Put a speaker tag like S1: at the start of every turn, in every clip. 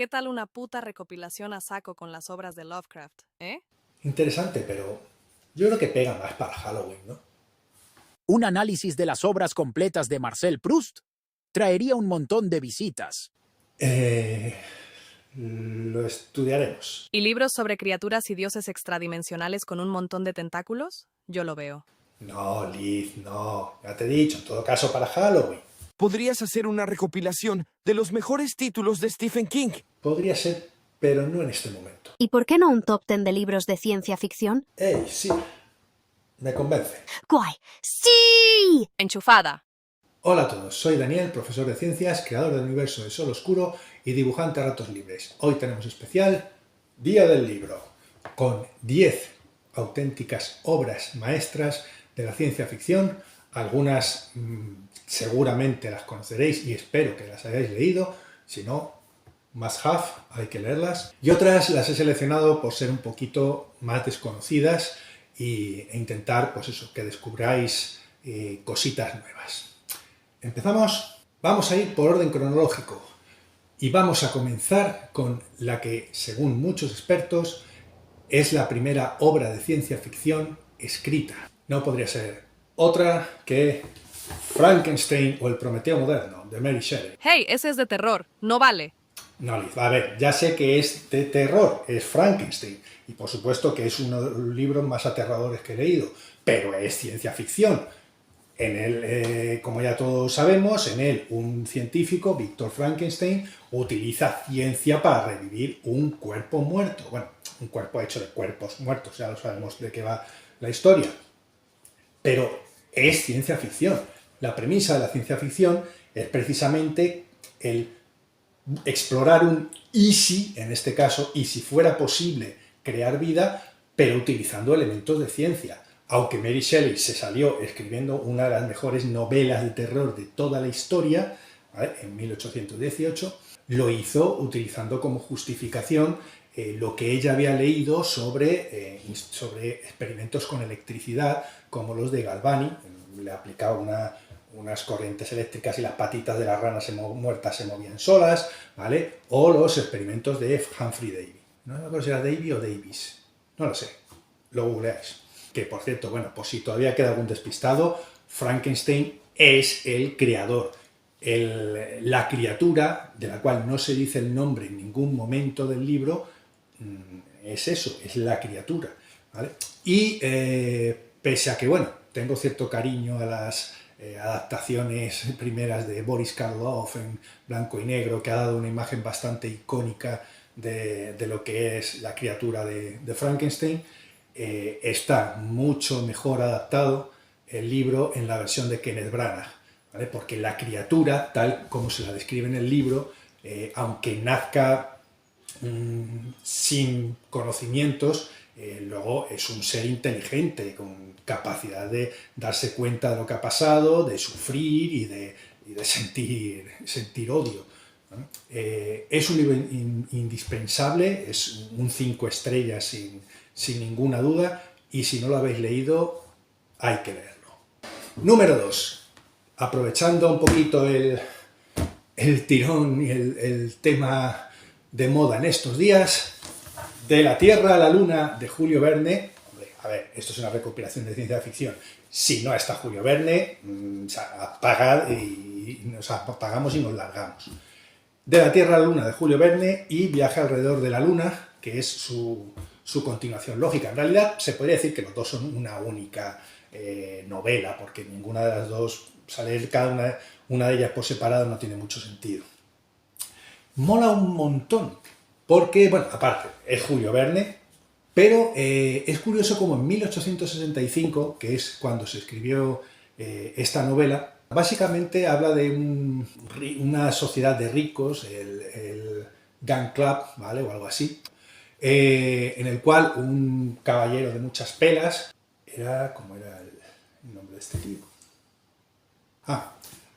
S1: ¿Qué tal una puta recopilación a saco con las obras de Lovecraft, eh?
S2: Interesante, pero yo creo que pega más para Halloween, ¿no?
S3: Un análisis de las obras completas de Marcel Proust traería un montón de visitas.
S2: Lo estudiaremos.
S1: ¿Y libros sobre criaturas y dioses extradimensionales con un montón de tentáculos? Yo lo veo.
S2: No, Liz, no. Ya te he dicho, en todo caso para Halloween.
S4: Podrías hacer una recopilación de los mejores títulos de Stephen King.
S2: Podría ser, pero no en este momento.
S5: ¿Y por qué no un top 10 de libros de ciencia ficción?
S2: ¡Ey, sí! Me convence.
S5: ¡Guay! ¡Sí!
S1: Enchufada.
S2: Hola a todos, soy Daniel, profesor de ciencias, creador del universo de Sol Oscuro y dibujante a ratos libres. Hoy tenemos especial Día del Libro, con 10 auténticas obras maestras de la ciencia ficción. Algunas seguramente las conoceréis y espero que las hayáis leído, si no, must have, hay que leerlas. Y otras las he seleccionado por ser un poquito más desconocidas e intentar, pues eso, que descubráis cositas nuevas. Empezamos, vamos a ir por orden cronológico y vamos a comenzar con la que, según muchos expertos, es la primera obra de ciencia ficción escrita. No podría ser otra que Frankenstein o el Prometeo moderno, de Mary Shelley.
S1: Hey, ese es de terror. No vale.
S2: No, Liz, a ver, ya sé que es de terror, es Frankenstein, y por supuesto que es uno de los libros más aterradores que he leído, pero es ciencia ficción. En él, como ya todos sabemos, en él un científico, Víctor Frankenstein, utiliza ciencia para revivir un cuerpo muerto. Bueno, un cuerpo hecho de cuerpos muertos, ya lo sabemos de qué va la historia. Pero es ciencia ficción. La premisa de la ciencia ficción es precisamente el explorar un y si, en este caso, y si fuera posible crear vida, pero utilizando elementos de ciencia. Aunque Mary Shelley se salió escribiendo una de las mejores novelas de terror de toda la historia, ¿vale?, en 1818, lo hizo utilizando como justificación lo que ella había leído sobre experimentos con electricidad, como los de Galvani. Le aplicaba unas corrientes eléctricas y las patitas de las ranas muertas se movían solas, ¿vale? O los experimentos de Humphrey Davy. No me acuerdo si era Davy o Davis, no lo sé, lo googleáis. Que, por cierto, bueno, pues si todavía queda algún despistado, Frankenstein es el creador, la criatura, de la cual no se dice el nombre en ningún momento del libro, es eso, es la criatura, ¿vale? Y pese a que, bueno, tengo cierto cariño a las adaptaciones primeras de Boris Karloff en blanco y negro, que ha dado una imagen bastante icónica de lo que es la criatura de Frankenstein, está mucho mejor adaptado el libro en la versión de Kenneth Branagh, ¿vale? Porque la criatura, tal como se la describe en el libro, aunque nazca sin conocimientos, luego es un ser inteligente, con capacidad de darse cuenta de lo que ha pasado, de sufrir y de sentir odio, ¿no? Es un libro indispensable, es un 5 estrellas sin ninguna duda, y si no lo habéis leído, hay que leerlo. Número 2. Aprovechando un poquito el tirón y el tema de moda en estos días, De la Tierra a la Luna, de Julio Verne. Hombre, a ver, esto es una recopilación de ciencia ficción. Si no está Julio Verne, apagad y nos apagamos y nos largamos. De la Tierra a la Luna, de Julio Verne, y Viaje alrededor de la Luna, que es su continuación lógica. En realidad se podría decir que los dos son una única novela, porque ninguna de las dos, leer cada una de ellas por separado no tiene mucho sentido. Mola un montón, porque, bueno, aparte, es Julio Verne, pero es curioso como en 1865, que es cuando se escribió esta novela, básicamente habla de una sociedad de ricos, el Gun Club, ¿vale?, o algo así, en el cual un caballero de muchas pelas, ¿cómo era el nombre de este tipo?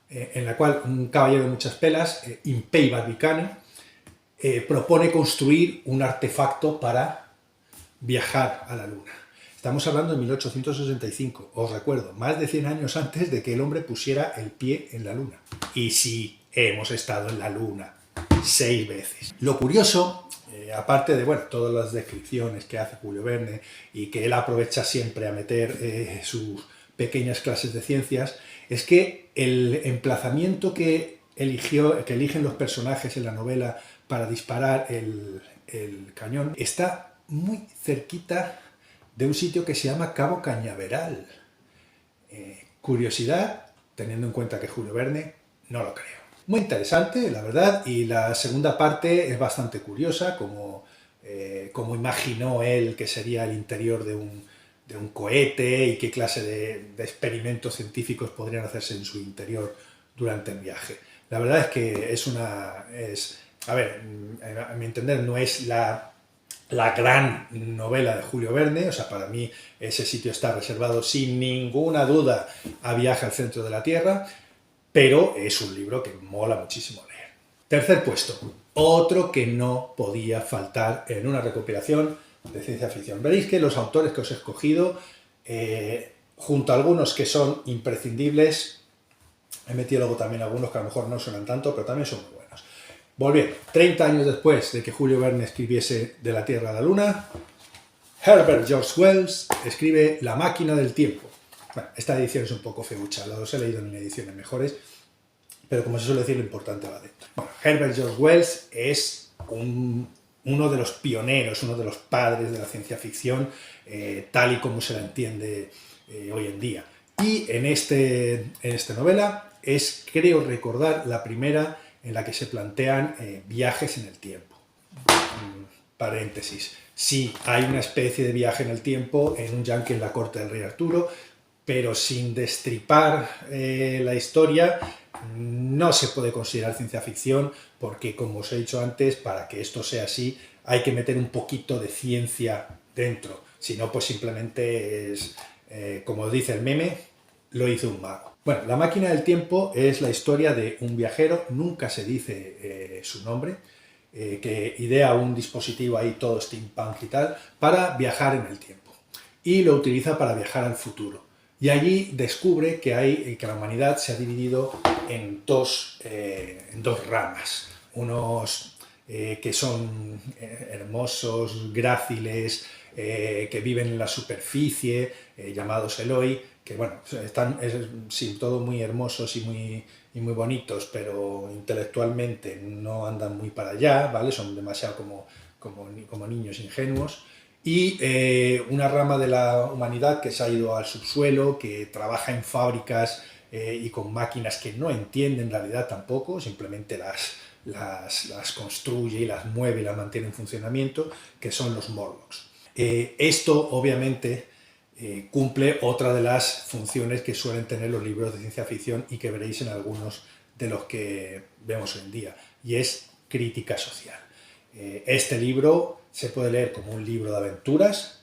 S2: En la cual un caballero de muchas pelas, Impey Barbicane, propone construir un artefacto para viajar a la Luna. Estamos hablando de 1865, os recuerdo, más de 100 años antes de que el hombre pusiera el pie en la Luna. Y sí, hemos estado en la Luna. 6 veces. Lo curioso, aparte de bueno, todas las descripciones que hace Julio Verne y que él aprovecha siempre a meter sus pequeñas clases de ciencias, es que el emplazamiento que eligen los personajes en la novela para disparar el cañón está muy cerquita de un sitio que se llama Cabo Cañaveral. Curiosidad, teniendo en cuenta que Julio Verne, no lo creo. Muy interesante, la verdad, y la segunda parte es bastante curiosa, como imaginó él que sería el interior de un cohete y qué clase de experimentos científicos podrían hacerse en su interior durante el viaje. La verdad es que a ver, a mi entender no es la gran novela de Julio Verne, o sea, para mí ese sitio está reservado sin ninguna duda a Viaje al centro de la Tierra, pero es un libro que mola muchísimo leer. Tercer puesto, otro que no podía faltar en una recopilación de ciencia ficción. Veréis que los autores que os he escogido, junto a algunos que son imprescindibles, he metido luego también algunos que a lo mejor no suenan tanto, pero también son muy buenos. Volviendo, 30 años después de que Julio Verne escribiese De la Tierra a la Luna, Herbert George Wells escribe La Máquina del Tiempo. Bueno, esta edición es un poco feucha, los he leído en ediciones mejores, pero como se suele decir, lo importante va dentro. Bueno, Herbert George Wells es uno de los pioneros, uno de los padres de la ciencia ficción, tal y como se la entiende hoy en día. Y en esta novela es, creo recordar, la primera en la que se plantean viajes en el tiempo. Paréntesis. Sí, hay una especie de viaje en el tiempo en un yankee en la corte del rey Arturo, pero sin destripar la historia, no se puede considerar ciencia ficción porque, como os he dicho antes, para que esto sea así hay que meter un poquito de ciencia dentro. Si no, pues simplemente es, como dice el meme, lo hizo un mago. Bueno, La Máquina del Tiempo es la historia de un viajero, nunca se dice su nombre, que idea un dispositivo ahí todo steampunk y tal, para viajar en el tiempo. Y lo utiliza para viajar al futuro. Y allí descubre que la humanidad se ha dividido en dos ramas. Unos que son hermosos, gráciles, que viven en la superficie, llamados Eloi, que bueno, están sí, todo muy hermosos y muy bonitos, pero intelectualmente no andan muy para allá, ¿vale? Son demasiado como niños ingenuos. Y una rama de la humanidad que se ha ido al subsuelo, que trabaja en fábricas y con máquinas que no entiende en realidad tampoco, simplemente las construye y las mueve y las mantiene en funcionamiento, que son los Morlocks. Esto obviamente cumple otra de las funciones que suelen tener los libros de ciencia ficción y que veréis en algunos de los que vemos hoy en día, y es crítica social. Este libro se puede leer como un libro de aventuras,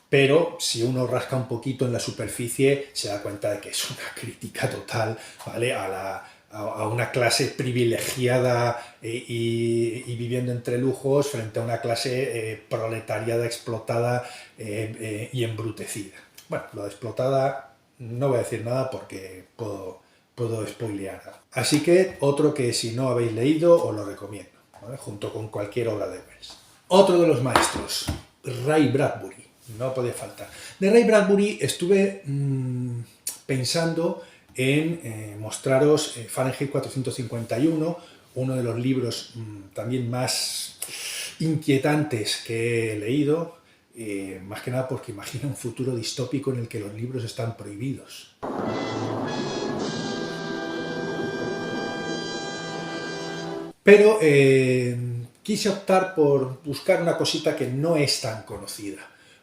S2: pero si uno rasca un poquito en la superficie se da cuenta de que es una crítica total, ¿vale? a una clase privilegiada y viviendo entre lujos frente a una clase proletariada, explotada y embrutecida. Bueno, lo de explotada no voy a decir nada porque puedo spoilear. Así que otro que si no habéis leído os lo recomiendo, ¿vale? Junto con cualquier obra de Wells. Otro de los maestros, Ray Bradbury, no podía faltar. De Ray Bradbury estuve pensando en mostraros Fahrenheit 451, uno de los libros también más inquietantes que he leído, más que nada porque imagina un futuro distópico en el que los libros están prohibidos. Pero quise optar por buscar una cosita que no es tan conocida,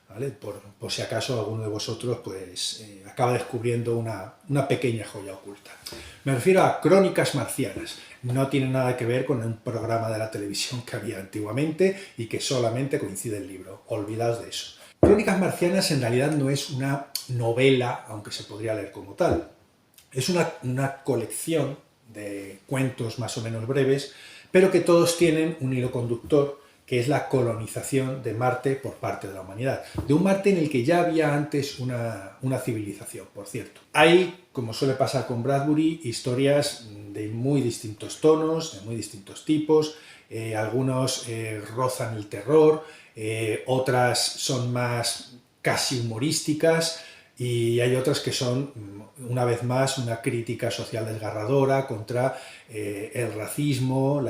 S2: ¿vale? Por si acaso alguno de vosotros pues, acaba descubriendo una pequeña joya oculta. Me refiero a Crónicas Marcianas. No tiene nada que ver con un programa de la televisión que había antiguamente y que solamente coincide el libro. Olvidaos de eso. Crónicas Marcianas en realidad no es una novela, aunque se podría leer como tal. Es una colección de cuentos más o menos breves, pero que todos tienen un hilo conductor que es la colonización de Marte por parte de la humanidad. De un Marte en el que ya había antes una civilización, por cierto. Hay, como suele pasar con Bradbury, historias de muy distintos tonos, de muy distintos tipos. Algunos rozan el terror, otras son más casi humorísticas, y hay otras que son, una vez más, una crítica social desgarradora contra el racismo,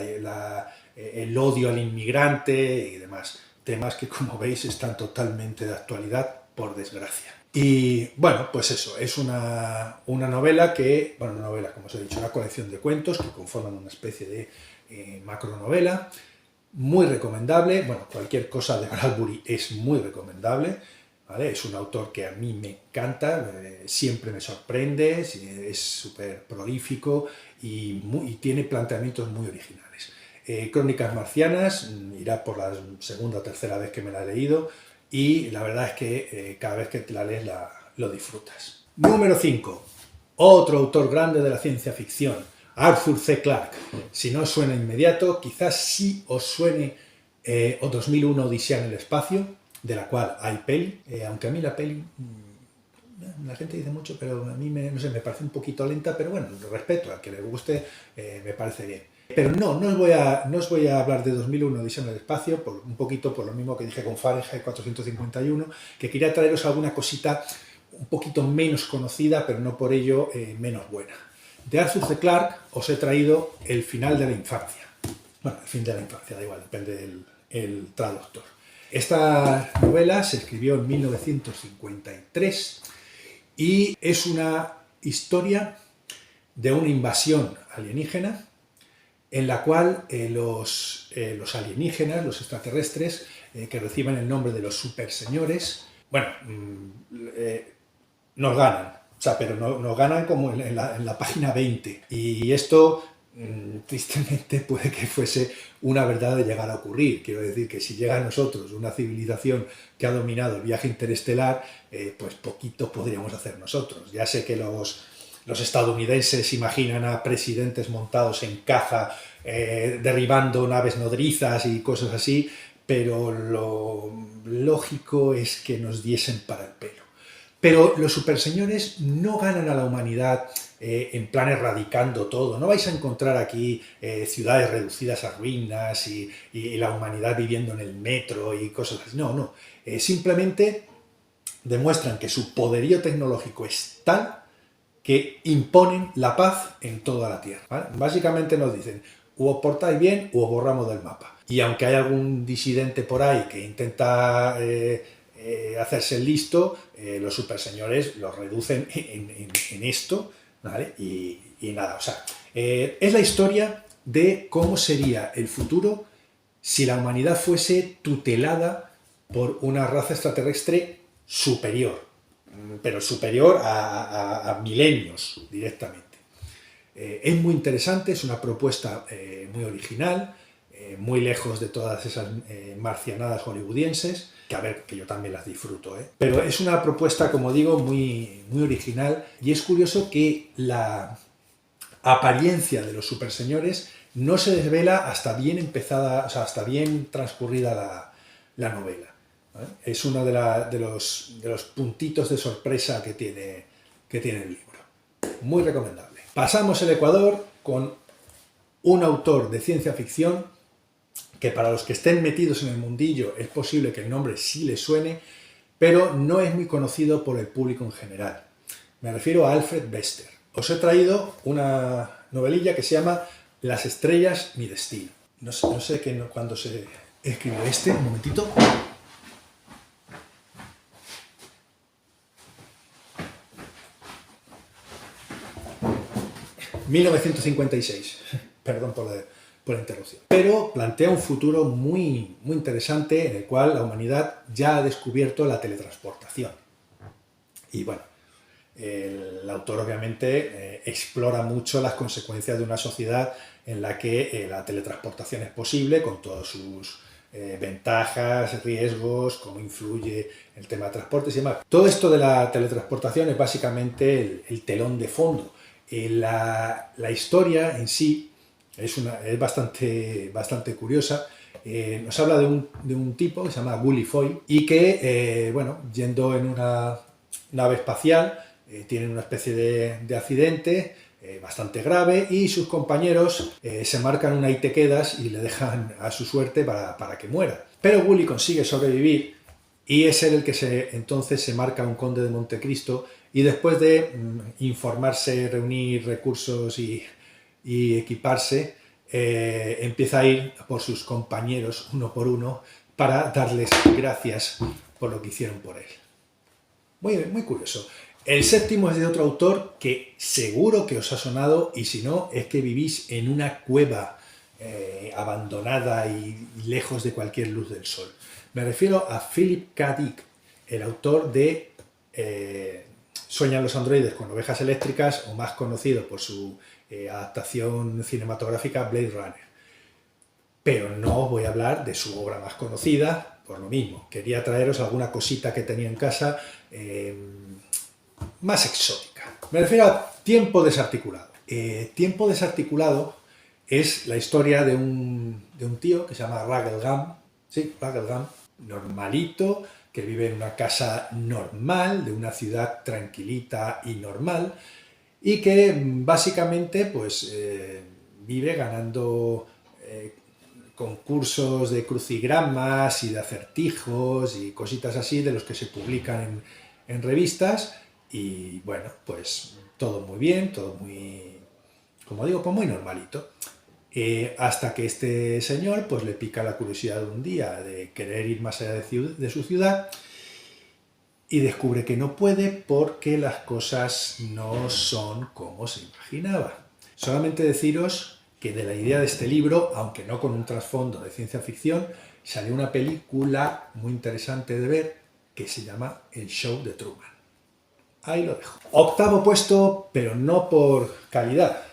S2: el odio al inmigrante y demás. Temas que, como veis, están totalmente de actualidad, por desgracia. Y bueno, pues eso, es una novela que, bueno, una novela, como os he dicho, una colección de cuentos que conforman una especie de macronovela, muy recomendable. Bueno, cualquier cosa de Bradbury es muy recomendable, ¿vale? Es un autor que a mí me encanta, siempre me sorprende, es súper prolífico y tiene planteamientos muy originales. Crónicas marcianas, irá por la segunda o tercera vez que me la he leído, y la verdad es que cada vez que te la lees lo disfrutas. Número 5. Otro autor grande de la ciencia ficción, Arthur C. Clarke. Si no os suena inmediato, quizás sí os suene 2001 Odisea en el espacio, de la cual hay peli, aunque a mí la peli, la gente dice mucho, pero a mí no sé, me parece un poquito lenta, pero bueno, respeto, al que le guste, me parece bien. Pero no os voy a hablar de 2001 Odisea en el espacio, un poquito por lo mismo que dije con Fahrenheit 451, que quería traeros alguna cosita un poquito menos conocida, pero no por ello menos buena. De Arthur C. Clarke os he traído El final de la infancia. Bueno, el fin de la infancia, da igual, depende del traductor. Esta novela se escribió en 1953 y es una historia de una invasión alienígena en la cual los alienígenas, los extraterrestres, que reciben el nombre de los superseñores, bueno, nos ganan, o sea, pero nos ganan como en la página 20. Y esto, tristemente, puede que fuese una verdad de llegar a ocurrir. Quiero decir que si llega a nosotros una civilización que ha dominado el viaje interestelar, pues poquito podríamos hacer nosotros. Ya sé que los estadounidenses imaginan a presidentes montados en caza, derribando naves nodrizas y cosas así, pero lo lógico es que nos diesen para el pelo. Pero los superseñores no ganan a la humanidad en plan erradicando todo. No vais a encontrar aquí ciudades reducidas a ruinas y la humanidad viviendo en el metro y cosas así. No, no. Simplemente demuestran que su poderío tecnológico es tal que imponen la paz en toda la Tierra, ¿vale? Básicamente nos dicen, o os portáis bien o os borramos del mapa. Y aunque hay algún disidente por ahí que intenta hacerse el listo, los superseñores los reducen en esto, ¿vale? Y nada, o sea, es la historia de cómo sería el futuro si la humanidad fuese tutelada por una raza extraterrestre superior, pero superior a milenios directamente. Es muy interesante, es una propuesta muy original, muy lejos de todas esas marcianadas hollywoodienses, que a ver, que yo también las disfruto, pero es una propuesta, como digo, muy, muy original, y es curioso que la apariencia de los superseñores no se desvela hasta bien empezada, o sea, hasta bien transcurrida la novela, ¿vale? Es uno de los puntitos de sorpresa que tiene el libro. Muy recomendable. Pasamos el Ecuador con un autor de ciencia ficción que, para los que estén metidos en el mundillo, es posible que el nombre sí les suene, pero no es muy conocido por el público en general. Me refiero a Alfred Bester. Os he traído una novelilla que se llama Las estrellas, mi destino. No sé cuándo se escribió un momentito. 1956. Perdón por la interrupción. Pero plantea un futuro muy, muy interesante en el cual la humanidad ya ha descubierto la teletransportación. Y bueno, el autor obviamente explora mucho las consecuencias de una sociedad en la que la teletransportación es posible, con todas sus ventajas, riesgos, cómo influye el tema de transportes y demás. Todo esto de la teletransportación es básicamente el telón de fondo. La historia en sí es bastante curiosa, Nos habla de un tipo que se llama Gully Foy y que, bueno, yendo en una nave espacial, tiene una especie de accidente bastante grave y sus compañeros se marcan un ahí te quedas y le dejan a su suerte para que muera. Pero Gully consigue sobrevivir y es él el que entonces se marca un conde de Montecristo y después de informarse, reunir recursos y equiparse, empieza a ir por sus compañeros uno por uno para darles gracias por lo que hicieron por él. Muy, muy curioso. El séptimo es de otro autor que seguro que os ha sonado y si no es que vivís en una cueva abandonada y lejos de cualquier luz del sol. Me refiero a Philip K. Dick, el autor de Sueñan los androides con ovejas eléctricas, o más conocido por su adaptación cinematográfica Blade Runner. Pero no os voy a hablar de su obra más conocida, por lo mismo. Quería traeros alguna cosita que tenía en casa más exótica. Me refiero a Tiempo desarticulado. Tiempo desarticulado es la historia de un tío que se llama Ruggles Gum, sí, Ruggles Gum, normalito, que vive en una casa normal, de una ciudad tranquilita y normal, y que básicamente pues vive ganando concursos de crucigramas y de acertijos y cositas así de los que se publican en revistas y bueno, pues todo muy bien, todo muy, como digo, pues muy normalito. Hasta que este señor pues le pica la curiosidad un día de querer ir más allá de su ciudad y descubre que no puede porque las cosas no son como se imaginaba. Solamente deciros que de la idea de este libro, aunque no con un trasfondo de ciencia ficción, salió una película muy interesante de ver que se llama El Show de Truman. Ahí lo dejo. Octavo puesto, pero no por calidad.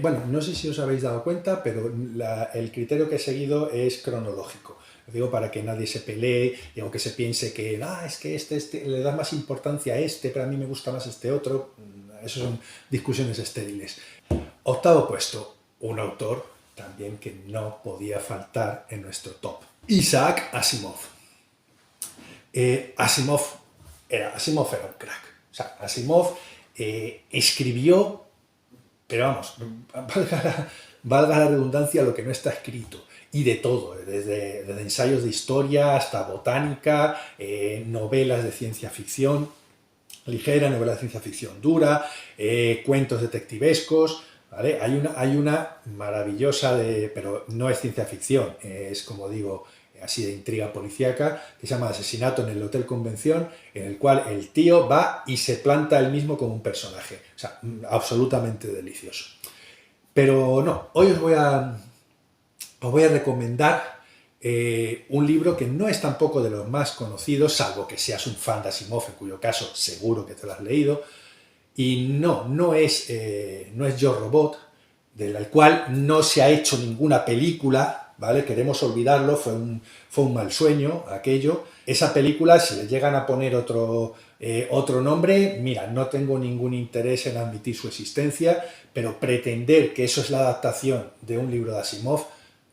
S2: Bueno, no sé si os habéis dado cuenta, pero el criterio que he seguido es cronológico. Lo digo para que nadie se pelee y aunque se piense que es que este le da más importancia a este, pero a mí me gusta más este otro. Eso son discusiones estériles. Octavo puesto, un autor también que no podía faltar en nuestro top. Isaac Asimov. Asimov era un crack. O sea, Asimov escribió, pero vamos, valga la redundancia, lo que no está escrito. Y de todo, desde ensayos de historia hasta botánica, novelas de ciencia ficción ligera, novelas de ciencia ficción dura, cuentos detectivescos, ¿vale? Hay una maravillosa, pero no es ciencia ficción, es como digo, así de intriga policíaca, que se llama Asesinato en el Hotel Convención, en el cual el tío va y se planta él mismo como un personaje. O sea, absolutamente delicioso. Pero no, hoy os voy a recomendar un libro que no es tampoco de los más conocidos, salvo que seas un fan de Asimov, en cuyo caso seguro que te lo has leído. Y no es Yo Robot, del cual no se ha hecho ninguna película, ¿vale? Queremos olvidarlo, fue un mal sueño aquello. Esa película, si le llegan a poner otro nombre, mira, no tengo ningún interés en admitir su existencia, pero pretender que eso es la adaptación de un libro de Asimov,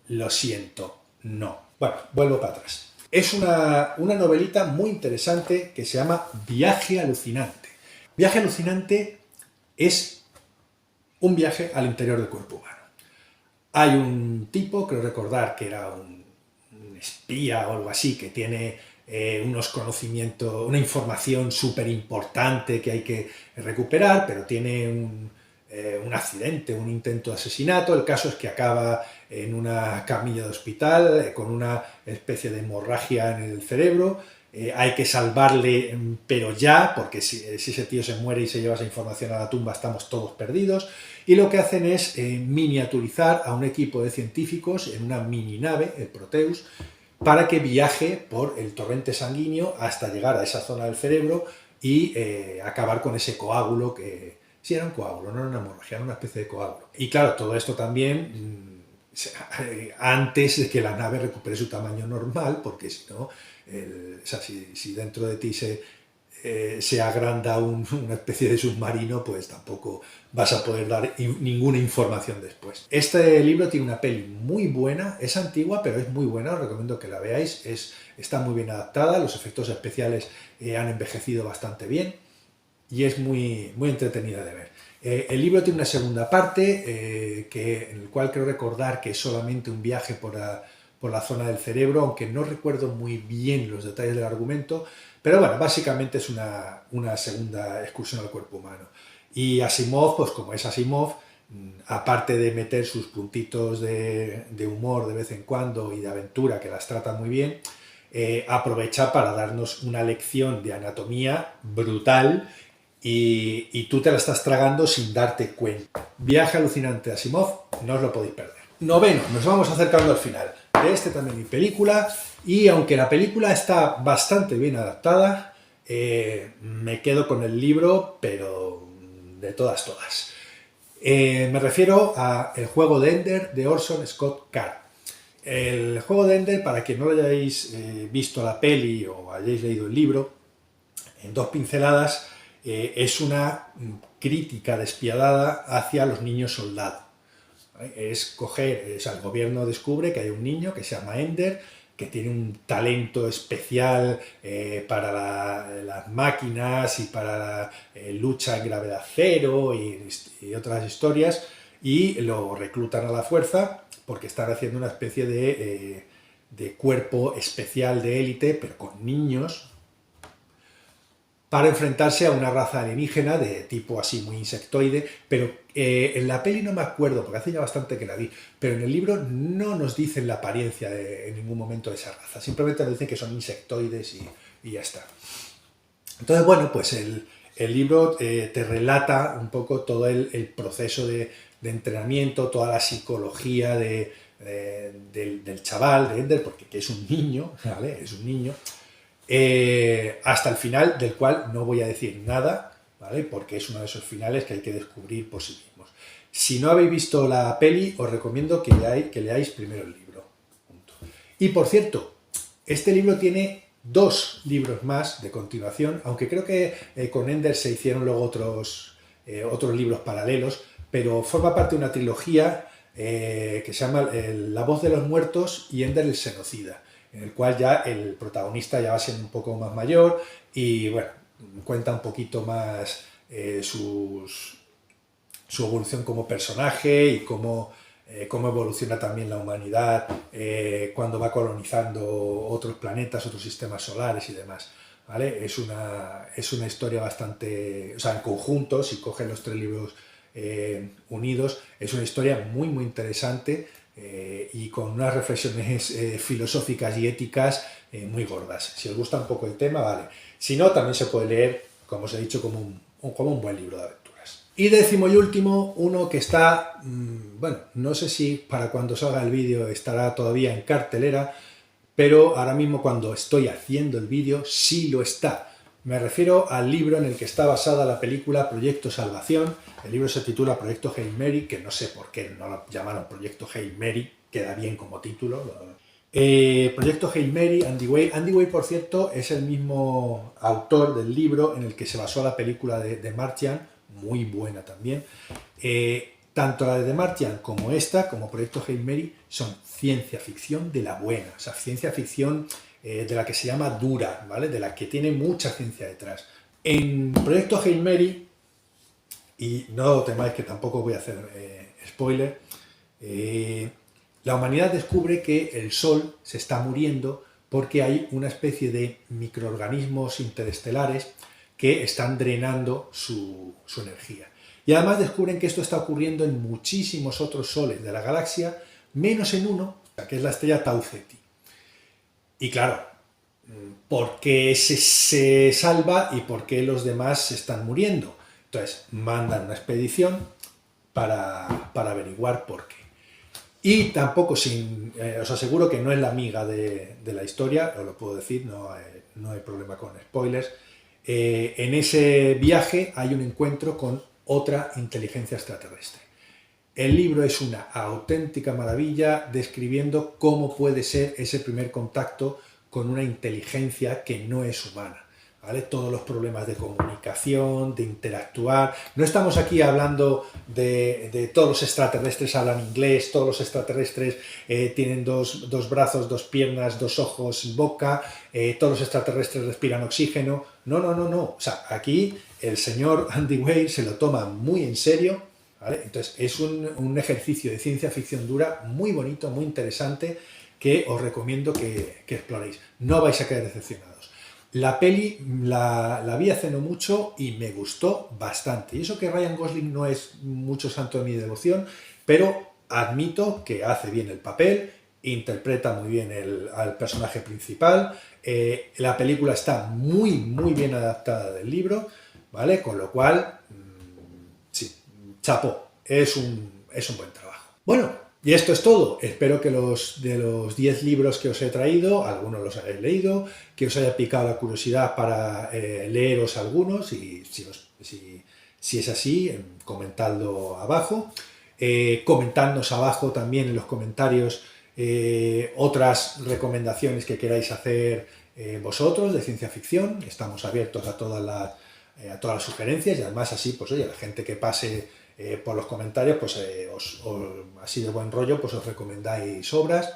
S2: lo siento, no. Bueno, vuelvo para atrás. Es una novelita muy interesante que se llama Viaje alucinante. Viaje alucinante es un viaje al interior del cuerpo humano. Hay un tipo, creo recordar que era un espía o algo así, que tiene unos conocimientos, una información súper importante que hay que recuperar, pero tiene un accidente, un intento de asesinato. El caso es que acaba en una camilla de hospital con una especie de hemorragia en el cerebro. Hay que salvarle, pero ya, porque si ese tío se muere y se lleva esa información a la tumba, estamos todos perdidos. Y lo que hacen es miniaturizar a un equipo de científicos en una mini nave, el Proteus, para que viaje por el torrente sanguíneo hasta llegar a esa zona del cerebro y acabar con ese coágulo que... Sí, era un coágulo, no era una hemorragia, era una especie de coágulo. Y claro, todo esto también antes de que la nave recupere su tamaño normal, porque si no, si dentro de ti se agranda una especie de submarino, pues tampoco vas a poder dar ninguna información después. Este libro tiene una peli muy buena, es antigua, pero es muy buena, os recomiendo que la veáis, está muy bien adaptada, los efectos especiales han envejecido bastante bien y es muy, muy entretenida de ver. El libro tiene una segunda parte, en el cual creo recordar que es solamente un viaje por la zona del cerebro, aunque no recuerdo muy bien los detalles del argumento, pero bueno, básicamente es una segunda excursión al cuerpo humano. Y Asimov, pues como es Asimov, aparte de meter sus puntitos de humor de vez en cuando y de aventura, que las trata muy bien, aprovecha para darnos una lección de anatomía brutal y tú te la estás tragando sin darte cuenta. Viaje alucinante de Asimov, no os lo podéis perder. Noveno, nos vamos acercando al final. De este también hay película, y aunque la película está bastante bien adaptada, me quedo con el libro, pero de todas. Me refiero a El juego de Ender de Orson Scott Card. El juego de Ender, para quien no lo hayáis visto la peli o hayáis leído el libro, en dos pinceladas, es una crítica despiadada hacia los niños soldado. Es coger, el gobierno descubre que hay un niño que se llama Ender, que tiene un talento especial para las máquinas y para la lucha en gravedad cero y otras historias, y lo reclutan a la fuerza porque están haciendo una especie de cuerpo especial de élite, pero con niños, para enfrentarse a una raza alienígena de tipo así muy insectoide, pero en la peli no me acuerdo, porque hace ya bastante que la vi, pero en el libro no nos dicen la apariencia en ningún momento de esa raza, simplemente nos dicen que son insectoides y ya está. Entonces, bueno, pues el libro te relata un poco todo el proceso de entrenamiento, toda la psicología del chaval, de Ender, porque es un niño, ¿vale? Es un niño. Hasta el final, del cual no voy a decir nada, ¿vale? Porque es uno de esos finales que hay que descubrir por sí mismos. Si no habéis visto la peli, os recomiendo que leáis primero el libro. Punto. Y por cierto, este libro tiene 2 libros más de continuación, aunque creo que con Ender se hicieron luego otros libros paralelos, pero forma parte de una trilogía que se llama La voz de los muertos y Ender el genocida, en el cual ya el protagonista ya va siendo un poco más mayor y bueno, cuenta un poquito más su evolución como personaje y cómo evoluciona también la humanidad cuando va colonizando otros planetas, otros sistemas solares y demás, ¿vale? Es una historia bastante, o sea, en conjunto, si cogen los 3 libros unidos, es una historia muy muy interesante, y con unas reflexiones filosóficas y éticas muy gordas. Si os gusta un poco el tema, vale. Si no, también se puede leer, como os he dicho, como un buen libro de aventuras. Y décimo y último, uno que está, bueno, no sé si para cuando salga el vídeo estará todavía en cartelera, pero ahora mismo cuando estoy haciendo el vídeo sí lo está. Me refiero al libro en el que está basada la película Proyecto Salvación. El libro se titula Proyecto Hail Mary, que no sé por qué no lo llamaron Proyecto Hail Mary, queda bien como título. Proyecto Hail Mary, Andy Weir. Andy Weir, por cierto, es el mismo autor del libro en el que se basó la película de The Martian, muy buena también. Tanto la de The Martian como esta, como Proyecto Hail Mary, son ciencia ficción de la buena, o sea, ciencia ficción de la que se llama dura, ¿vale? De la que tiene mucha ciencia detrás. En Proyecto Hail Mary, y no temáis que tampoco voy a hacer spoiler, la humanidad descubre que el Sol se está muriendo porque hay una especie de microorganismos interestelares que están drenando su energía. Y además descubren que esto está ocurriendo en muchísimos otros soles de la galaxia, menos en uno, que es la estrella Tau Ceti. Y claro, ¿por qué se salva y por qué los demás se están muriendo? Entonces, mandan una expedición para averiguar por qué. Y tampoco, os aseguro que no es la amiga de la historia, os lo puedo decir, no hay problema con spoilers. En ese viaje hay un encuentro con otra inteligencia extraterrestre. El libro es una auténtica maravilla describiendo cómo puede ser ese primer contacto con una inteligencia que no es humana, ¿vale? Todos los problemas de comunicación, de interactuar. No estamos aquí hablando de todos los extraterrestres hablan inglés, todos los extraterrestres tienen dos brazos, dos piernas, dos ojos, boca, todos los extraterrestres respiran oxígeno. No, no, no, no. O sea, aquí el señor Andy Weir se lo toma muy en serio, ¿vale? Entonces es un ejercicio de ciencia ficción dura muy bonito, muy interesante, que os recomiendo que exploréis. No vais a quedar decepcionados. La peli la vi hace no mucho y me gustó bastante. Y eso que Ryan Gosling no es mucho santo de mi devoción, pero admito que hace bien el papel, interpreta muy bien al personaje principal. La película está muy, muy bien adaptada del libro, ¿vale? Con lo cual, sí, chapó, es un buen trabajo. Bueno, y esto es todo. Espero que de los 10 libros que os he traído, algunos los hayáis leído, que os haya picado la curiosidad para leeros algunos, y si es así, comentadlo abajo. Comentadnos abajo también en los comentarios otras recomendaciones que queráis hacer vosotros de ciencia ficción. Estamos abiertos a todas las sugerencias, y además así, pues oye, la gente que pase por los comentarios, pues así de buen rollo, pues os recomendáis obras.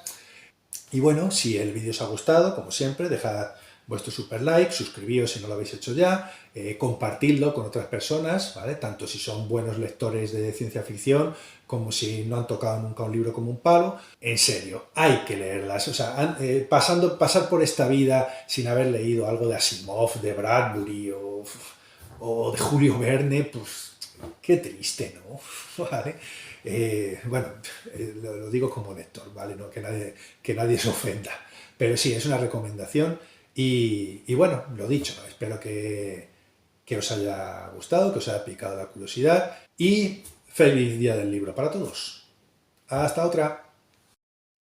S2: Y bueno, si el vídeo os ha gustado, como siempre, dejad vuestro super like, suscribíos si no lo habéis hecho ya, compartidlo con otras personas, ¿vale? Tanto si son buenos lectores de ciencia ficción como si no han tocado nunca un libro como un palo. En serio, hay que leerlas. O sea, pasar por esta vida sin haber leído algo de Asimov, de Bradbury o de Julio Verne, pues qué triste, ¿no? ¿Vale? Bueno, lo digo como lector, ¿vale? No, que nadie se ofenda. Pero sí, es una recomendación y bueno, lo dicho, espero que os haya gustado, que os haya picado la curiosidad y feliz día del libro para todos. Hasta otra.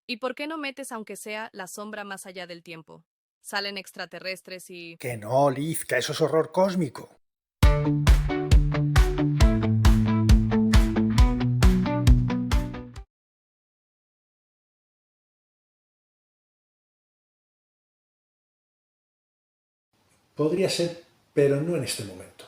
S1: ¿Y por qué no metes, aunque sea, la sombra más allá del tiempo? Salen extraterrestres y...
S2: Que no, Liz, que eso es horror cósmico. Podría ser, pero no en este momento.